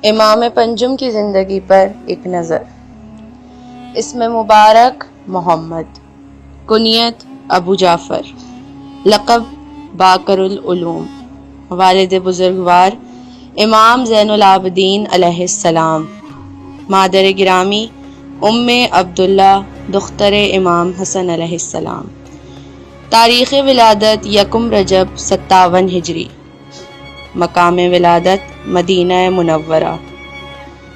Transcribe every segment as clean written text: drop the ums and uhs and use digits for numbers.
امام پنجم کی زندگی پر ایک نظر۔ اسم مبارک محمد، کنیت ابو جعفر، لقب باقر العلوم، والد بزرگوار امام زین العابدین علیہ السلام، مادر گرامی ام عبداللہ دختر امام حسن علیہ السلام، تاریخ ولادت 1 رجب 57 ہجری، مقام ولادت مدینہ منورہ،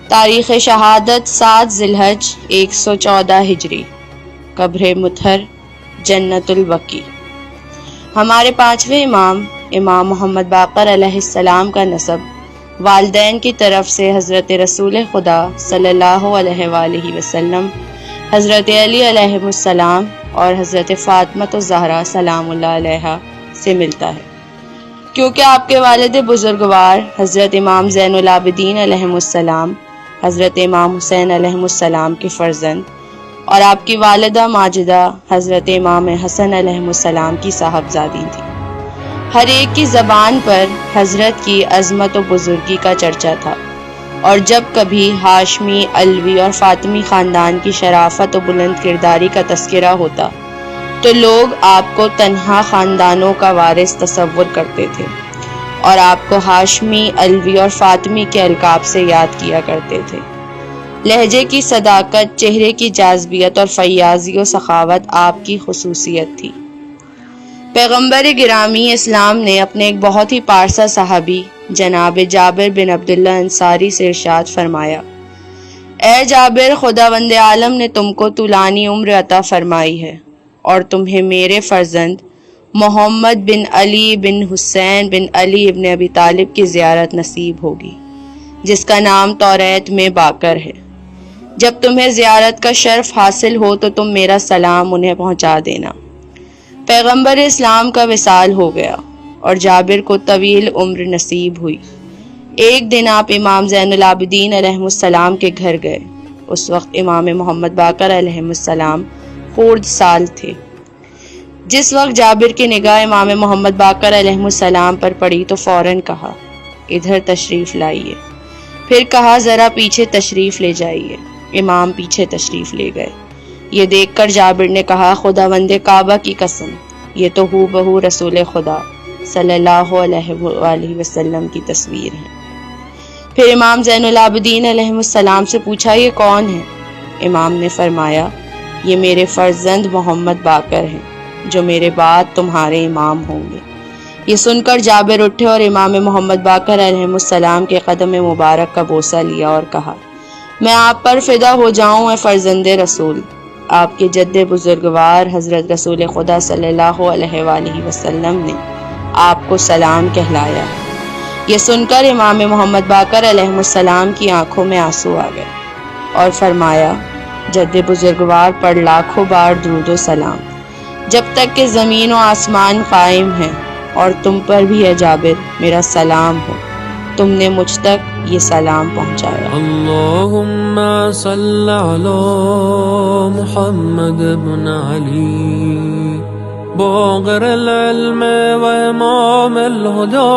تاریخ شہادت 7 ذی الحج 114 ہجری، قبر مطہر جنت البقیع۔ ہمارے 5ویں امام محمد باقر علیہ السلام کا نسب والدین کی طرف سے حضرت رسول خدا صلی اللہ علیہ وآلہ وسلم، حضرت علی علیہ السلام اور حضرت فاطمہ الزہرا سلام اللہ علیہا سے ملتا ہے، کیونکہ آپ کے والد بزرگوار حضرت امام زین العابدین علیہ السلام حضرت امام حسین علیہ السلام کے فرزند اور آپ کی والدہ ماجدہ حضرت امام حسن علیہ السلام کی صاحبزادی تھی۔ ہر ایک کی زبان پر حضرت کی عظمت و بزرگی کا چرچا تھا، اور جب کبھی ہاشمی، علوی اور فاطمی خاندان کی شرافت و بلند کرداری کا تذکرہ ہوتا تو لوگ آپ کو تنہا خاندانوں کا وارث تصور کرتے تھے، اور آپ کو ہاشمی، علوی اور فاطمی کے القاب سے یاد کیا کرتے تھے۔ لہجے کی صداقت، چہرے کی جاذبیت اور فیاضی و سخاوت آپ کی خصوصیت تھی۔ پیغمبر گرامی اسلام نے اپنے ایک بہت ہی پارسا صحابی جناب جابر بن عبداللہ انصاری سے ارشاد فرمایا، اے جابر، خداوند عالم نے تم کو طولانی عمر عطا فرمائی ہے، اور تمہیں میرے فرزند محمد بن علی بن حسین بن علی ابن ابی طالب کی زیارت نصیب ہوگی، جس کا نام توریت میں باقر ہے۔ جب تمہیں زیارت کا شرف حاصل ہو تو تم میرا سلام انہیں پہنچا دینا۔ پیغمبر اسلام کا وصال ہو گیا اور جابر کو طویل عمر نصیب ہوئی۔ ایک دن آپ امام زین العابدین علیہ السلام کے گھر گئے۔ اس وقت امام محمد باقر علیہ السلام خرد سال تھے۔ جس وقت جابر کی نگاہ امام محمد باقر علیہ السلام پر پڑی تو فوراً کہا، ادھر تشریف لائیے۔ پھر کہا، ذرا پیچھے تشریف لے جائیے۔ امام پیچھے تشریف لے گئے۔ یہ دیکھ کر جابر نے کہا، خداوند کعبہ کی قسم، یہ تو ہو بہو رسول خدا صلی اللہ علیہ وآلہ وسلم کی تصویر ہے۔ پھر امام زین العابدین علیہ السلام سے پوچھا، یہ کون ہے؟ امام نے فرمایا، یہ میرے فرزند محمد باقر ہیں، جو میرے بعد تمہارے امام ہوں گے۔ یہ سن کر جابر اٹھے اور امام محمد باقر علیہ السلام کے قدم مبارک کا بوسہ لیا اور کہا، میں آپ پر فدا ہو جاؤں اے فرزند رسول۔ آپ کے جد بزرگوار حضرت رسول خدا صلی اللہ علیہ وآلہ وسلم نے آپ کو سلام کہلایا۔ یہ سن کر امام محمد باقر علیہ السلام کی آنکھوں میں آنسو آ گئے اور فرمایا، جد بزرگوار پر لاکھوں بار درود و سلام، جب تک کہ زمین و آسمان قائم ہیں، اور تم پر بھی ہے جابر میرا سلام ہو، تم نے مجھ تک یہ سلام پہنچایا۔ اللہم صل علی محمد بن علی باقر العلم و امام الہدا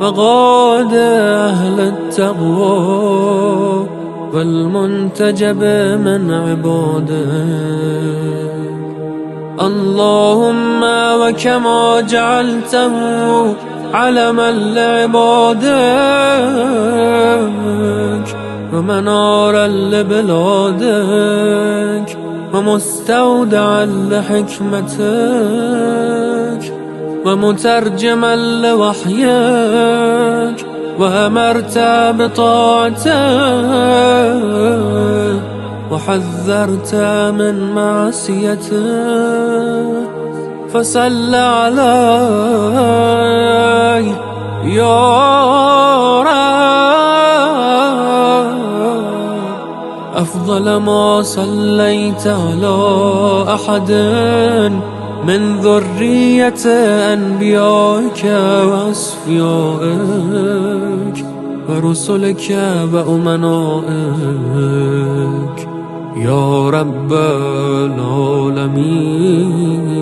وقائد اہل التقوی والمنتجب من عبادك اللهم وكما جعلته علما لعبادك ومنارا لبلادك ومستودعا لحكمتك ومترجما لوحيك وأمرت بطاعتك وحذرت من معصيتك فصل علي يا رب أفضل ما صليت على أحد من ذرية أنبيائك وأصفيائك ورسلك وأمنائك يا رب العالمين